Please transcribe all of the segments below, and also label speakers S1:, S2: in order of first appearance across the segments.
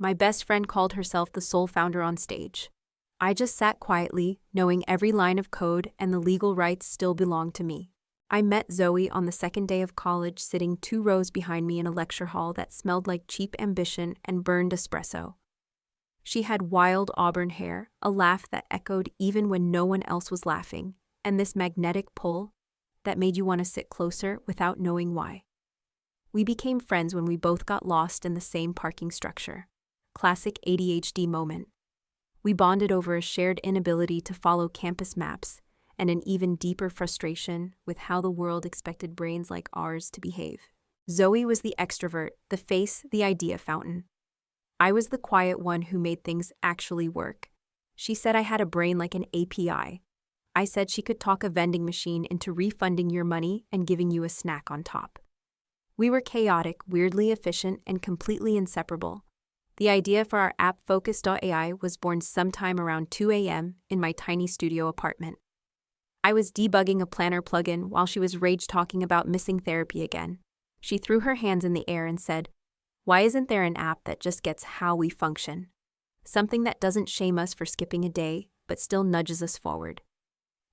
S1: My best friend called herself the sole founder Onstage. I just sat quietly, knowing every line of code and the legal rights still belonged to me. I met Zoe on the second day of college, sitting 2 rows behind me in a lecture hall that smelled like cheap ambition and burned espresso. She had wild auburn hair, a laugh that echoed even when no one else was laughing, and this magnetic pull that made you want to sit closer without knowing why. We became friends when we both got lost in the same parking structure. Classic ADHD moment. We bonded over a shared inability to follow campus maps and an even deeper frustration with how the world expected brains like ours to behave. Zoe was the extrovert, the face, the idea fountain. I was the quiet one who made things actually work. She said I had a brain like an API. I said she could talk a vending machine into refunding your money and giving you a snack on top. We were chaotic, weirdly efficient, and completely inseparable. The idea for our app Focus.ai was born sometime around 2 a.m. in my tiny studio apartment. I was debugging a planner plugin while she was rage-talking about missing therapy again. She threw her hands in the air and said, "Why isn't there an app that just gets how we function? Something that doesn't shame us for skipping a day, but still nudges us forward."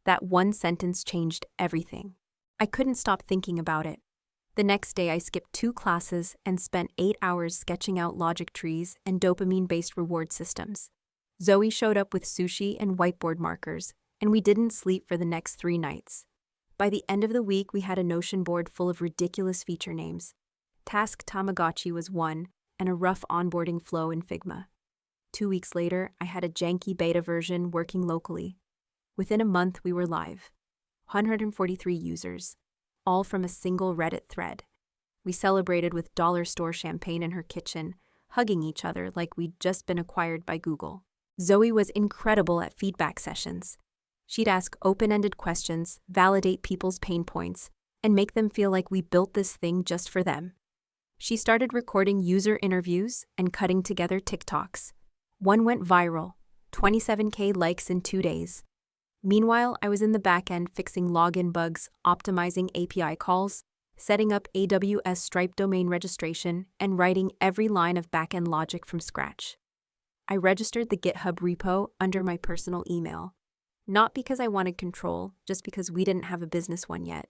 S1: That one sentence changed everything. I couldn't stop thinking about it. The next day, I skipped 2 classes and spent 8 hours sketching out logic trees and dopamine-based reward systems. Zoe showed up with sushi and whiteboard markers, and we didn't sleep for the next 3 nights. By the end of the week, we had a Notion board full of ridiculous feature names. Task Tamagotchi was one, and a rough onboarding flow in Figma. 2 weeks later, I had a janky beta version working locally. Within a month, we were live. 143 users, all from a single Reddit thread. We celebrated with dollar store champagne in her kitchen, hugging each other like we'd just been acquired by Google. Zoe was incredible at feedback sessions. She'd ask open-ended questions, validate people's pain points, and make them feel like we built this thing just for them. She started recording user interviews and cutting together TikToks. One went viral, 27K likes in 2 days. Meanwhile, I was in the back end fixing login bugs, optimizing API calls, setting up AWS Stripe domain registration, and writing every line of backend logic from scratch. I registered the GitHub repo under my personal email. Not because I wanted control, just because we didn't have a business one yet.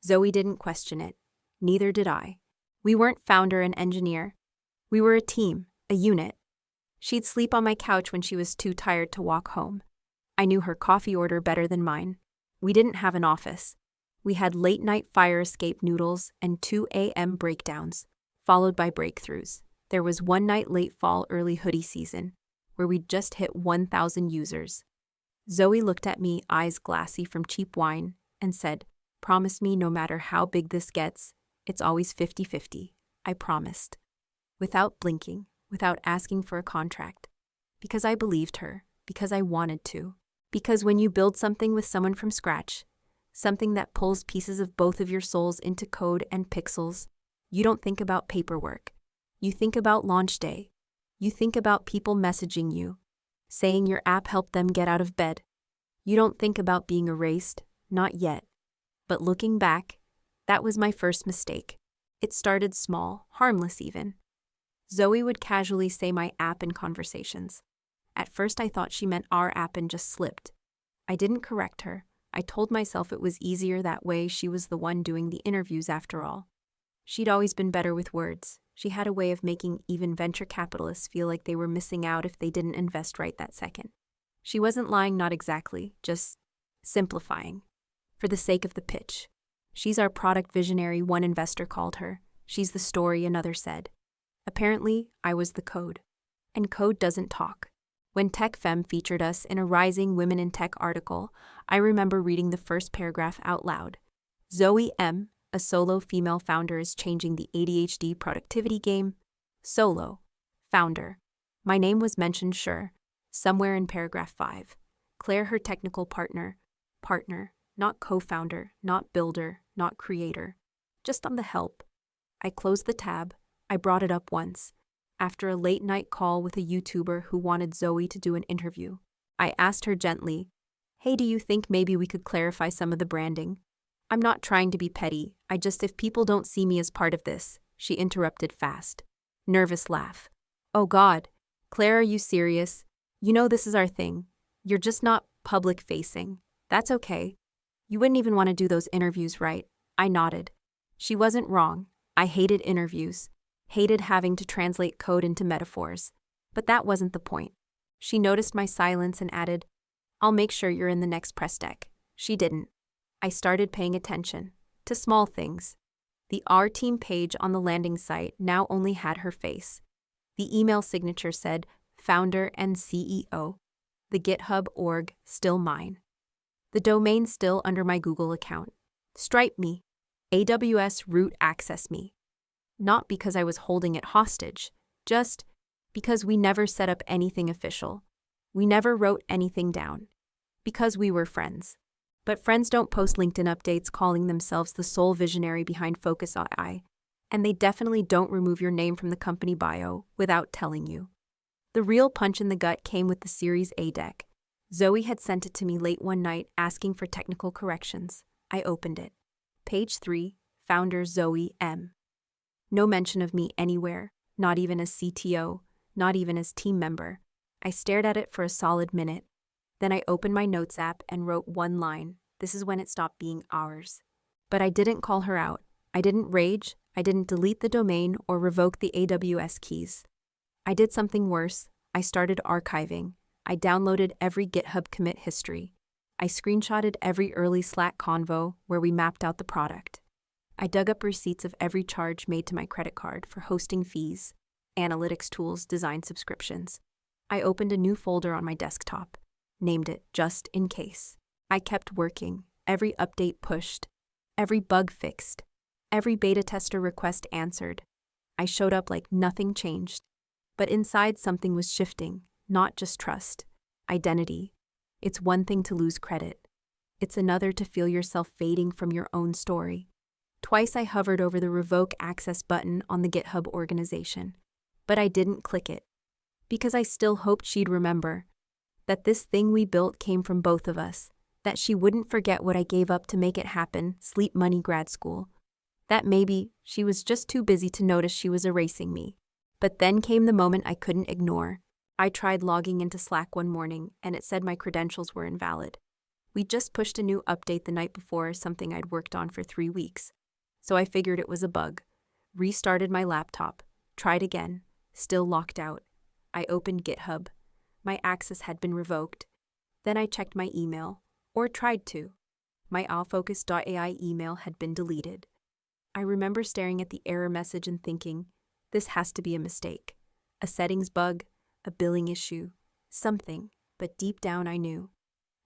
S1: Zoe didn't question it. Neither did I. We weren't founder and engineer. We were a team, a unit. She'd sleep on my couch when she was too tired to walk home. I knew her coffee order better than mine. We didn't have an office. We had late-night fire escape noodles and 2 a.m. breakdowns, followed by breakthroughs. There was one night late fall, early hoodie season, where we'd just hit 1,000 users. Zoe looked at me, eyes glassy from cheap wine, and said, "Promise me no matter how big this gets, it's always 50-50. I promised. Without blinking, without asking for a contract. Because I believed her, because I wanted to. Because when you build something with someone from scratch, something that pulls pieces of both of your souls into code and pixels, you don't think about paperwork. You think about launch day. You think about people messaging you, saying your app helped them get out of bed. You don't think about being erased, not yet. But looking back, that was my first mistake. It started small, harmless even. Zoe would casually say my app in conversations. At first I thought she meant our app and just slipped. I didn't correct her. I told myself it was easier that way. She was the one doing the interviews after all. She'd always been better with words. She had a way of making even venture capitalists feel like they were missing out if they didn't invest right that second. She wasn't lying, not exactly, just simplifying. For the sake of the pitch. She's our product visionary, one investor called her. She's the story, another said. Apparently, I was the code. And code doesn't talk. When TechFem featured us in a Rising Women in Tech article, I remember reading the first paragraph out loud. Zoe M., a solo female founder, is changing the ADHD productivity game. Solo. Founder. My name was mentioned, sure, somewhere in paragraph 5. Claire, her technical partner. Partner, not co-founder, not builder, not creator. Just on the help. I closed the tab. I brought it up once. After a late-night call with a YouTuber who wanted Zoe to do an interview. I asked her gently, "Hey, do you think maybe we could clarify some of the branding? I'm not trying to be petty, if people don't see me as part of this," she interrupted fast. Nervous laugh. "Oh God, Claire, are you serious? You know this is our thing. You're just not public-facing. That's okay. You wouldn't even want to do those interviews, right? I nodded. She wasn't wrong. I hated interviews. Hated having to translate code into metaphors. But that wasn't the point. She noticed my silence and added, I'll make sure you're in the next press deck. She didn't. I started paying attention. To small things. The Our Team page on the landing site now only had her face. The email signature said, Founder and CEO. The GitHub org, still mine. The domain still under my Google account. Stripe me. AWS root access me. Not because I was holding it hostage, just because we never set up anything official. We never wrote anything down. Because we were friends. But friends don't post LinkedIn updates calling themselves the sole visionary behind Focus AI, and they definitely don't remove your name from the company bio without telling you. The real punch in the gut came with the Series A deck. Zoe had sent it to me late one night asking for technical corrections. I opened it. Page 3, Founder Zoe M. No mention of me anywhere, not even as CTO, not even as team member. I stared at it for a solid minute. Then I opened my notes app and wrote one line. This is when it stopped being ours. But I didn't call her out. I didn't rage. I didn't delete the domain or revoke the AWS keys. I did something worse. I started archiving. I downloaded every GitHub commit history. I screenshotted every early Slack convo where we mapped out the product. I dug up receipts of every charge made to my credit card for hosting fees, analytics tools, design subscriptions. I opened a new folder on my desktop. Named it Just In Case. I kept working, every update pushed, every bug fixed, every beta tester request answered. I showed up like nothing changed. But inside something was shifting, not just trust, identity. It's one thing to lose credit. It's another to feel yourself fading from your own story. Twice I hovered over the revoke access button on the GitHub organization, but I didn't click it. Because I still hoped she'd remember. That this thing we built came from both of us, that she wouldn't forget what I gave up to make it happen, sleep money grad school, that maybe she was just too busy to notice she was erasing me. But then came the moment I couldn't ignore. I tried logging into Slack one morning, and it said my credentials were invalid. We'd just pushed a new update the night before, something I'd worked on for 3 weeks. So I figured it was a bug. Restarted my laptop. Tried again. Still locked out. I opened GitHub. My access had been revoked. Then I checked my email, or tried to. My allfocus.ai email had been deleted. I remember staring at the error message and thinking, this has to be a mistake. A settings bug, a billing issue, something, but deep down I knew.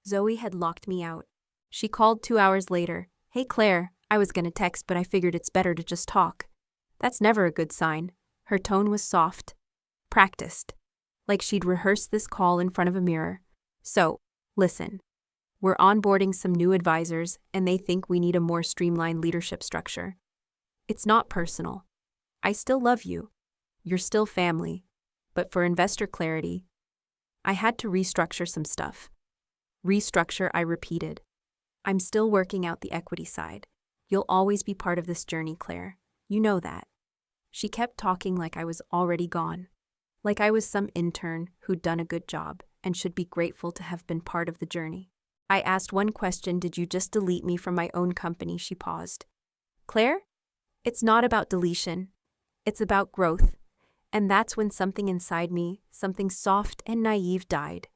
S1: Zoe had locked me out. She called 2 hours later. Hey Claire, I was gonna text, but I figured it's better to just talk. That's never a good sign. Her tone was soft. Practiced. Like she'd rehearsed this call in front of a mirror. So, listen. We're onboarding some new advisors, and they think we need a more streamlined leadership structure. It's not personal. I still love you. You're still family. But for investor clarity, I had to restructure some stuff. Restructure, I repeated. I'm still working out the equity side. You'll always be part of this journey, Claire. You know that. She kept talking like I was already gone. Like I was some intern who'd done a good job and should be grateful to have been part of the journey. I asked one question, did you just delete me from my own company? She paused. Claire? It's not about deletion. It's about growth. And that's when something inside me, something soft and naive, died.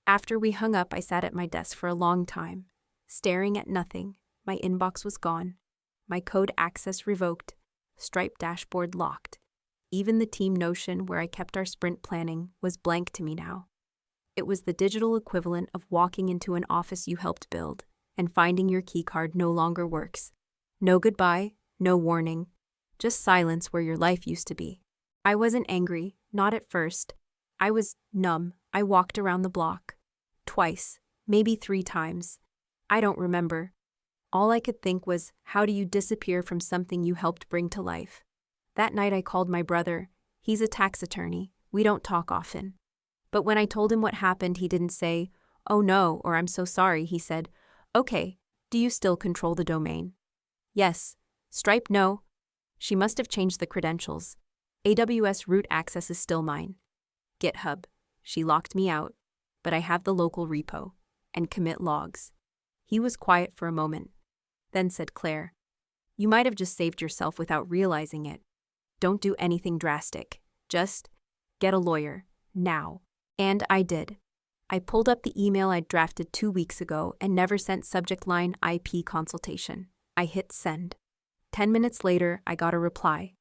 S1: After we hung up, I sat at my desk for a long time, staring at nothing. My inbox was gone. My code access revoked. Stripe dashboard locked. Even the team Notion, where I kept our sprint planning, was blank to me now. It was the digital equivalent of walking into an office you helped build, and finding your keycard no longer works. No goodbye, no warning, just silence where your life used to be. I wasn't angry, not at first. I was numb. I walked around the block. Twice, maybe 3 times. I don't remember. All I could think was, how do you disappear from something you helped bring to life? That night I called my brother. He's a tax attorney. We don't talk often. But when I told him what happened, he didn't say, oh no, or I'm so sorry. He said, okay, do you still control the domain? Yes. Stripe, no. She must have changed the credentials. AWS root access is still mine. GitHub. She locked me out, but I have the local repo and commit logs. He was quiet for a moment, then said, Claire, you might have just saved yourself without realizing it. Don't do anything drastic. Just get a lawyer, now. And I did. I pulled up the email I'd drafted 2 weeks ago and never sent subject line IP consultation. I hit send. 10 minutes later, I got a reply.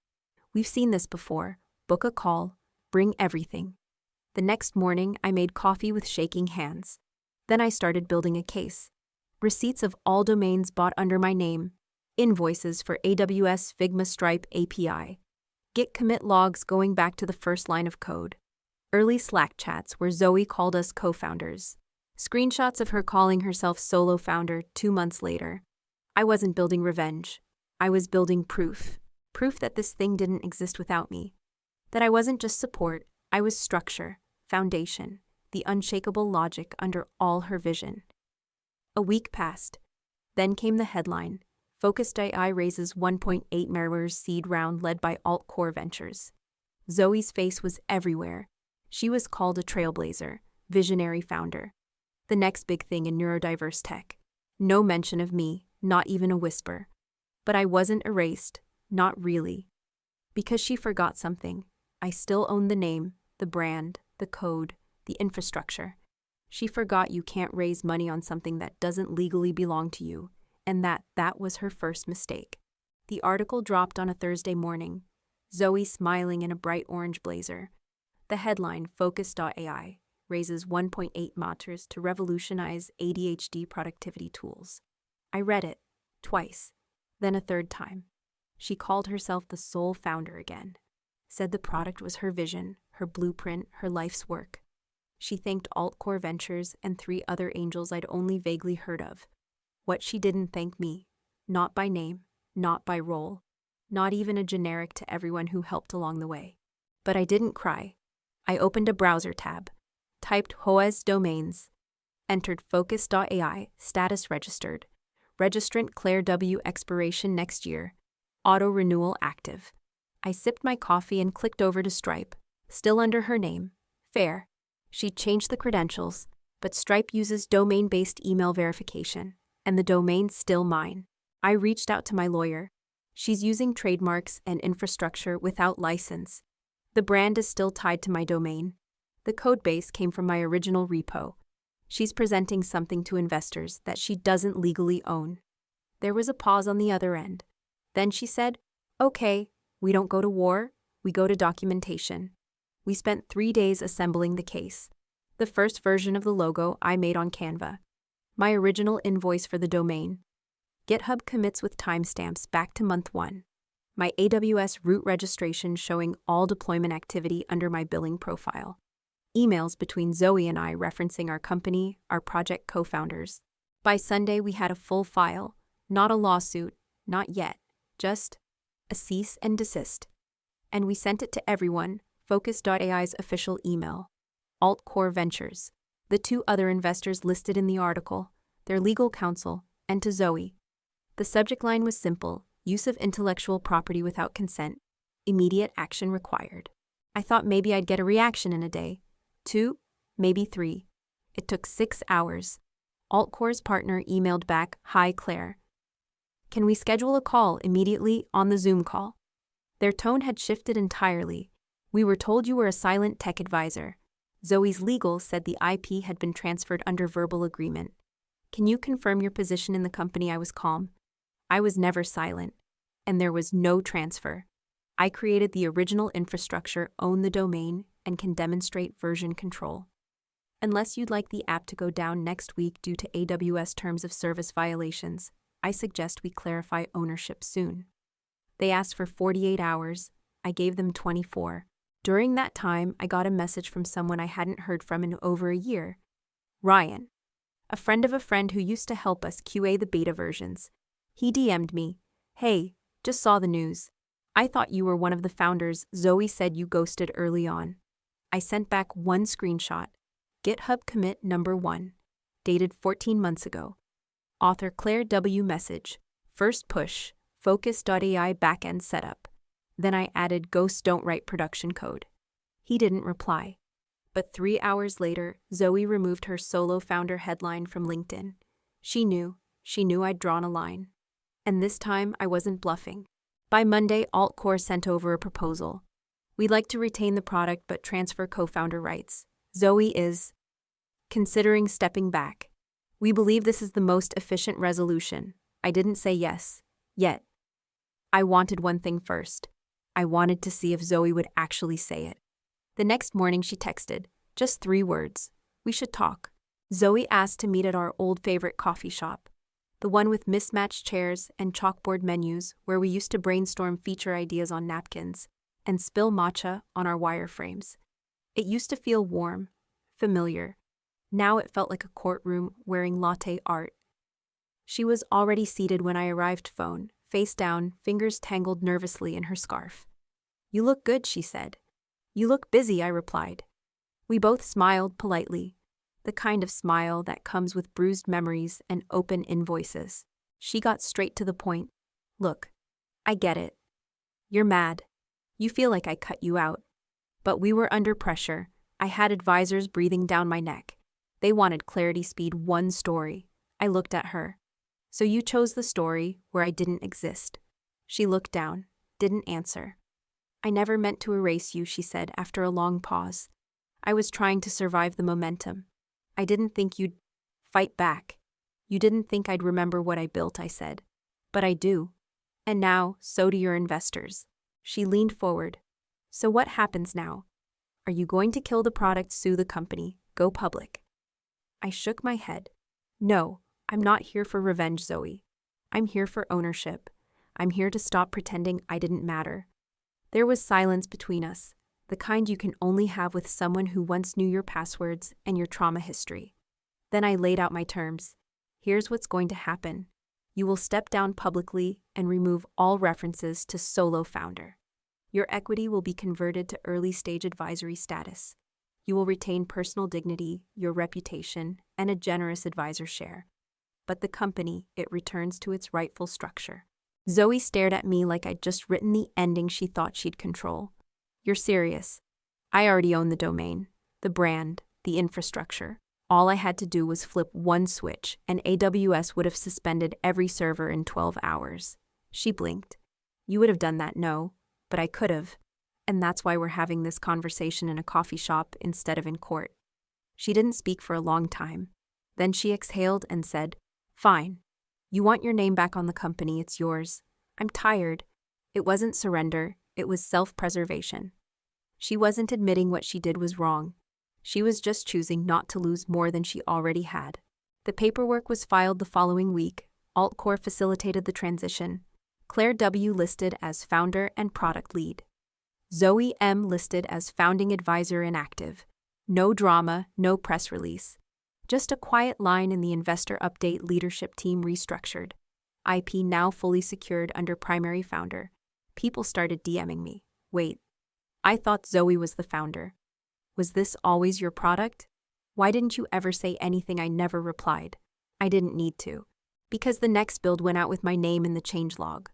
S1: We've seen this before. Book a call. Bring everything. The next morning, I made coffee with shaking hands. Then I started building a case. Receipts of all domains bought under my name. Invoices for AWS Figma Stripe API. Git commit logs going back to the first line of code. Early Slack chats where Zoe called us co-founders. Screenshots of her calling herself solo founder 2 months later. I wasn't building revenge. I was building proof. Proof that this thing didn't exist without me. That I wasn't just support, I was structure, foundation, the unshakable logic under all her vision. A week passed. Then came the headline. Focused AI raises $1.8 million seed round led by Altcore Ventures. Zoe's face was everywhere. She was called a trailblazer, visionary founder. The next big thing in neurodiverse tech. No mention of me, not even a whisper. But I wasn't erased, not really. Because she forgot something. I still own the name, the brand, the code, the infrastructure. She forgot you can't raise money on something that doesn't legally belong to you, and that was her first mistake. The article dropped on a Thursday morning. Zoe smiling in a bright orange blazer. The headline, Focus.ai, raises $1.8 million to revolutionize ADHD productivity tools. I read it, twice, then a third time. She called herself the sole founder again. Said the product was her vision, her blueprint, her life's work. She thanked Altcore Ventures and 3 other angels I'd only vaguely heard of. What she didn't thank me, not by name, not by role, not even a generic to everyone who helped along the way. But I didn't cry. I opened a browser tab, typed HOAS domains, entered Focus.ai, status registered, registrant Claire W. expiration next year, auto renewal active. I sipped my coffee and clicked over to Stripe, still under her name. Fair. She'd changed the credentials, but Stripe uses domain-based email verification, and the domain's still mine. I reached out to my lawyer. She's using trademarks and infrastructure without license. The brand is still tied to my domain. The codebase came from my original repo. She's presenting something to investors that she doesn't legally own. There was a pause on the other end. Then she said, okay, we don't go to war, we go to documentation. We spent 3 days assembling the case. The first version of the logo I made on Canva. My original invoice for the domain. GitHub commits with timestamps back to month 1. My AWS root registration showing all deployment activity under my billing profile. Emails between Zoe and I referencing our company, our project co-founders. By Sunday, we had a full file, not a lawsuit, not yet, just a cease and desist. And we sent it to everyone, Focus.ai's official email. Altcore Ventures, the 2 other investors listed in the article, their legal counsel, and to Zoe. The subject line was simple. Use of intellectual property without consent. Immediate action required. I thought maybe I'd get a reaction in a day. 2, maybe 3. It took 6 hours. Altcore's partner emailed back, Hi Claire. Can we schedule a call immediately on the Zoom call? Their tone had shifted entirely. We were told you were a silent tech advisor. Zoe's legal said the IP had been transferred under verbal agreement. Can you confirm your position in the company? I was calm. I was never silent, and there was no transfer. I created the original infrastructure, own the domain, and can demonstrate version control. Unless you'd like the app to go down next week due to AWS terms of service violations, I suggest we clarify ownership soon. They asked for 48 hours. I gave them 24. During that time, I got a message from someone I hadn't heard from in over a year. Ryan, a friend of a friend who used to help us QA the beta versions. He DM'd me, hey, just saw the news. I thought you were one of the founders. Zoe said you ghosted early on. I sent back one screenshot. GitHub commit number 1. Dated 14 months ago. Author Claire W. message. First push. Focus.ai backend setup. Then I added ghosts don't write production code. He didn't reply. But 3 hours later, Zoe removed her solo founder headline from LinkedIn. She knew I'd drawn a line. And this time, I wasn't bluffing. By Monday, Altcore sent over a proposal. We'd like to retain the product but transfer co-founder rights. Zoe is considering stepping back. We believe this is the most efficient resolution. I didn't say yes, yet. I wanted one thing first. I wanted to see if Zoe would actually say it. The next morning she texted, just 3 words. We should talk. Zoe asked to meet at our old favorite coffee shop. The one with mismatched chairs and chalkboard menus where we used to brainstorm feature ideas on napkins and spill matcha on our wireframes. It used to feel warm, familiar. Now it felt like a courtroom wearing latte art. She was already seated when I arrived, phone, face down, fingers tangled nervously in her scarf. You look good, she said. You look busy, I replied. We both smiled politely, the kind of smile that comes with bruised memories and open invoices. She got straight to the point. Look, I get it. You're mad. You feel like I cut you out. But we were under pressure. I had advisors breathing down my neck. They wanted clarity speed, one story. I looked at her. So you chose the story where I didn't exist. She looked down, didn't answer. I never meant to erase you, she said after a long pause. I was trying to survive the momentum. I didn't think you'd fight back. You didn't think I'd remember what I built, I said. But I do. And now, so do your investors. She leaned forward. So what happens now? Are you going to kill the product, sue the company, go public? I shook my head. No, I'm not here for revenge, Zoe. I'm here for ownership. I'm here to stop pretending I didn't matter. There was silence between us, the kind you can only have with someone who once knew your passwords and your trauma history. Then I laid out my terms. Here's what's going to happen. You will step down publicly and remove all references to solo founder. Your equity will be converted to early-stage advisory status. You will retain personal dignity, your reputation, and a generous advisor share. But the company, it returns to its rightful structure. Zoe stared at me like I'd just written the ending she thought she'd control. You're serious. I already own the domain, the brand, the infrastructure. All I had to do was flip one switch, and AWS would have suspended every server in 12 hours. She blinked. You would have done that, no, but I could have. And that's why we're having this conversation in a coffee shop instead of in court. She didn't speak for a long time. Then she exhaled and said, Fine. You want your name back on the company, it's yours. I'm tired. It wasn't surrender, it was self-preservation. She wasn't admitting what she did was wrong. She was just choosing not to lose more than she already had. The paperwork was filed the following week. Altcore facilitated the transition. Claire W. listed as founder and product lead. Zoe M. listed as founding advisor inactive. No drama, no press release. Just a quiet line in the investor update leadership team restructured. IP now fully secured under primary founder. People started DMing me. Wait. I thought Zoe was the founder. Was this always your product? Why didn't you ever say anything? I never replied. I didn't need to. Because the next build went out with my name in the changelog.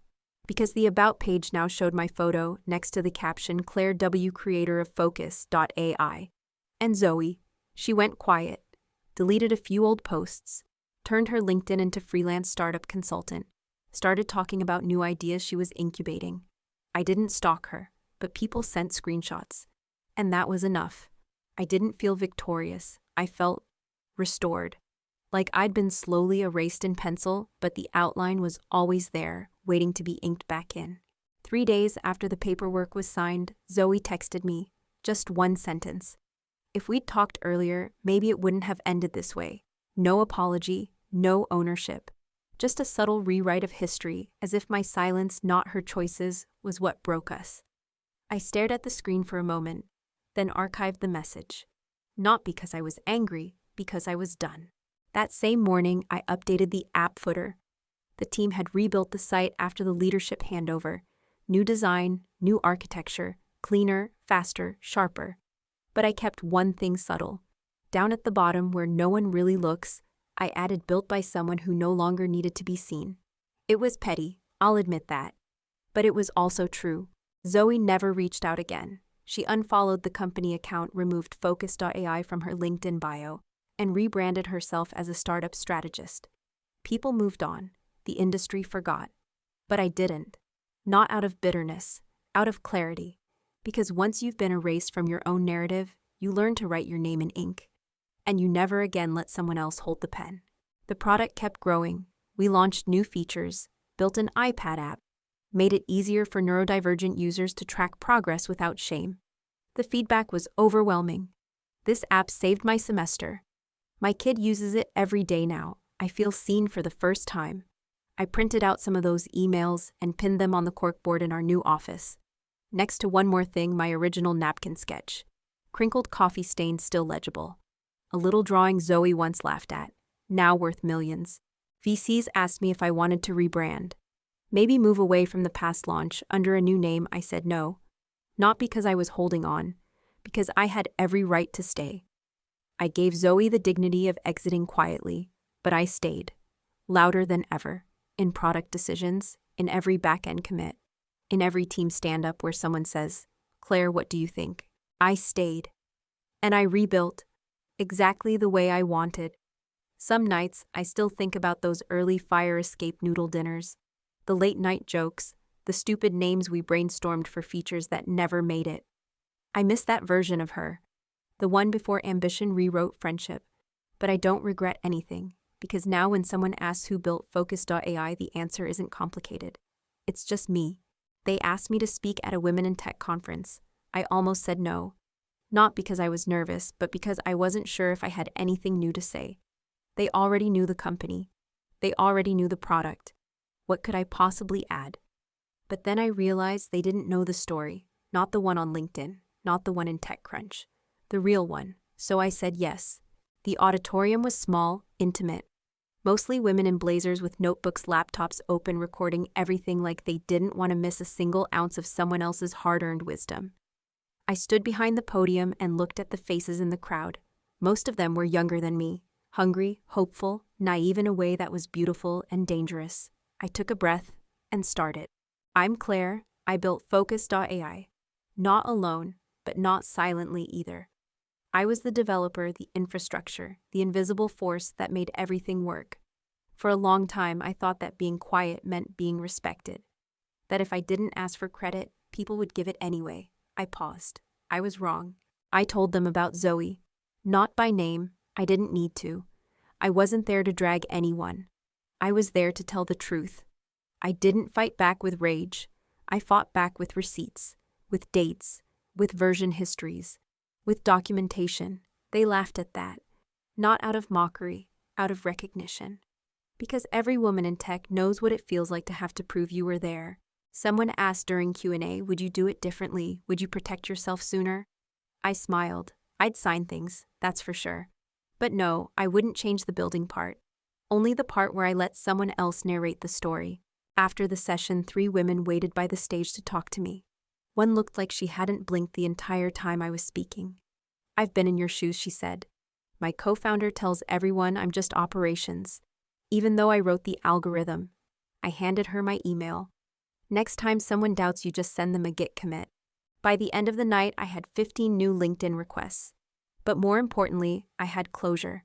S1: Because the About page now showed my photo next to the caption Claire W. creator of Focus.ai. And Zoe. She went quiet, deleted a few old posts, turned her LinkedIn into freelance startup consultant, started talking about new ideas she was incubating. I didn't stalk her, but people sent screenshots. And that was enough. I didn't feel victorious. I felt restored. Like I'd been slowly erased in pencil, but the outline was always there, waiting to be inked back in. 3 days after the paperwork was signed, Zoe texted me. Just one sentence. If we'd talked earlier, maybe it wouldn't have ended this way. No apology, no ownership. Just a subtle rewrite of history, as if my silence, not her choices, was what broke us. I stared at the screen for a moment, then archived the message. Not because I was angry, because I was done. That same morning, I updated the app footer. The team had rebuilt the site after the leadership handover. New design, new architecture, cleaner, faster, sharper. But I kept one thing subtle. Down at the bottom where no one really looks, I added built by someone who no longer needed to be seen. It was petty, I'll admit that. But it was also true. Zoe never reached out again. She unfollowed the company account, removed Focus.ai from her LinkedIn bio, and rebranded herself as a startup strategist. People moved on. The industry forgot. But I didn't. Not out of bitterness, out of clarity. Because once you've been erased from your own narrative, you learn to write your name in ink. And you never again let someone else hold the pen. The product kept growing. We launched new features, built an iPad app, made it easier for neurodivergent users to track progress without shame. The feedback was overwhelming. This app saved my semester. My kid uses it every day now. I feel seen for the first time. I printed out some of those emails and pinned them on the corkboard in our new office. Next to one more thing, my original napkin sketch. Crinkled coffee stains still legible. A little drawing Zoe once laughed at, now worth millions. VCs asked me if I wanted to rebrand. Maybe move away from the past launch under a new name. I said no. Not because I was holding on, because I had every right to stay. I gave Zoe the dignity of exiting quietly, but I stayed, louder than ever, in product decisions, in every back-end commit, in every team stand-up where someone says, "Claire, what do you think?" I stayed. And I rebuilt, exactly the way I wanted. Some nights, I still think about those early fire escape noodle dinners, the late-night jokes, the stupid names we brainstormed for features that never made it. I miss that version of her, the one before ambition rewrote friendship. But I don't regret anything, because now when someone asks who built Focus.ai, the answer isn't complicated. It's just me. They asked me to speak at a Women in Tech conference. I almost said no. Not because I was nervous, but because I wasn't sure if I had anything new to say. They already knew the company. They already knew the product. What could I possibly add? But then I realized they didn't know the story, not the one on LinkedIn, not the one in TechCrunch, the real one. So I said yes. The auditorium was small, intimate. Mostly women in blazers with notebooks, laptops open, recording everything like they didn't want to miss a single ounce of someone else's hard-earned wisdom. I stood behind the podium and looked at the faces in the crowd. Most of them were younger than me, hungry, hopeful, naive in a way that was beautiful and dangerous. I took a breath and started. I'm Claire. I built Focus.ai. Not alone, but not silently either. I was the developer, the infrastructure, the invisible force that made everything work. For a long time, I thought that being quiet meant being respected. That if I didn't ask for credit, people would give it anyway. I paused. I was wrong. I told them about Zoe. Not by name. I didn't need to. I wasn't there to drag anyone. I was there to tell the truth. I didn't fight back with rage. I fought back with receipts, with dates, with version histories, with documentation. They laughed at that. Not out of mockery, out of recognition. Because every woman in tech knows what it feels like to have to prove you were there. Someone asked during Q&A, would you do it differently? Would you protect yourself sooner? I smiled. I'd sign things, that's for sure. But no, I wouldn't change the building part. Only the part where I let someone else narrate the story. After the session, 3 women waited by the stage to talk to me. One looked like she hadn't blinked the entire time I was speaking. I've been in your shoes, she said. My co-founder tells everyone I'm just operations. Even though I wrote the algorithm. I handed her my email. Next time someone doubts you, just send them a Git commit. By the end of the night, I had 15 new LinkedIn requests. But more importantly, I had closure.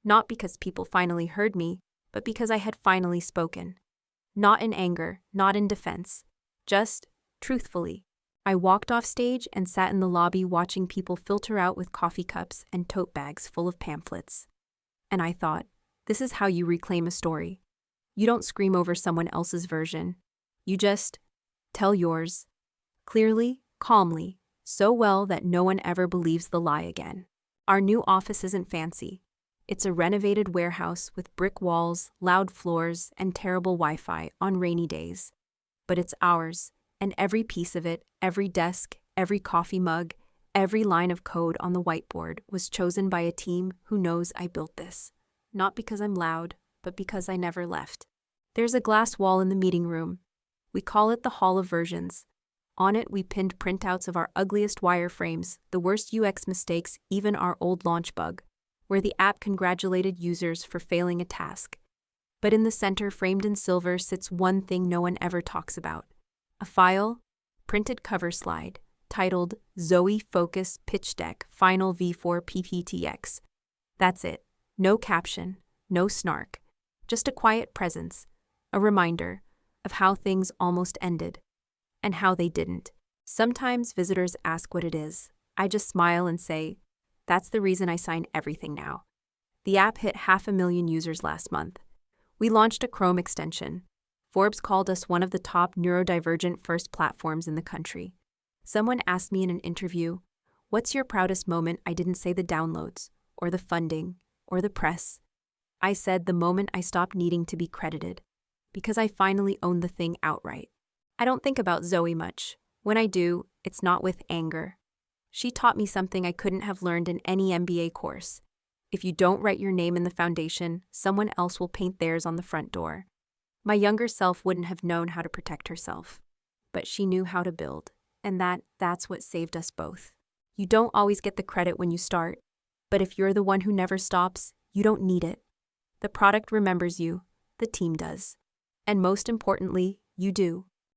S1: Not because people finally heard me, but because I had finally spoken. Not in anger, not in defense. Just, truthfully. I walked off stage and sat in the lobby watching people filter out with coffee cups and tote bags full of pamphlets. And I thought, this is how you reclaim a story. You don't scream over someone else's version. You just tell yours. Clearly, calmly, so well that no one ever believes the lie again. Our new office isn't fancy. It's a renovated warehouse with brick walls, loud floors, and terrible Wi-Fi on rainy days. But it's ours, and every piece of it, every desk, every coffee mug, every line of code on the whiteboard was chosen by a team who knows I built this. Not because I'm loud, but because I never left. There's a glass wall in the meeting room. We call it the Hall of Versions. On it, we pinned printouts of our ugliest wireframes, the worst UX mistakes, even our old launch bug, where the app congratulated users for failing a task. But in the center, framed in silver, sits one thing no one ever talks about. A file, printed cover slide, titled Zoe Focus Pitch Deck Final V4 PPTX. That's it. No caption, no snark, just a quiet presence, a reminder of how things almost ended and how they didn't. Sometimes visitors ask what it is. I just smile and say, that's the reason I sign everything now. The app hit 500,000 users last month. We launched a Chrome extension. Forbes called us one of the top neurodivergent first platforms in the country. Someone asked me in an interview, what's your proudest moment? I didn't say the downloads, or the funding, or the press. I said the moment I stopped needing to be credited, because I finally owned the thing outright. I don't think about Zoe much. When I do, it's not with anger. She taught me something I couldn't have learned in any MBA course. If you don't write your name in the foundation, someone else will paint theirs on the front door. My younger self wouldn't have known how to protect herself, but she knew how to build, and that's what saved us both. You don't always get the credit when you start, but if you're the one who never stops, you don't need it. The product remembers you, the team does, and most importantly, you do.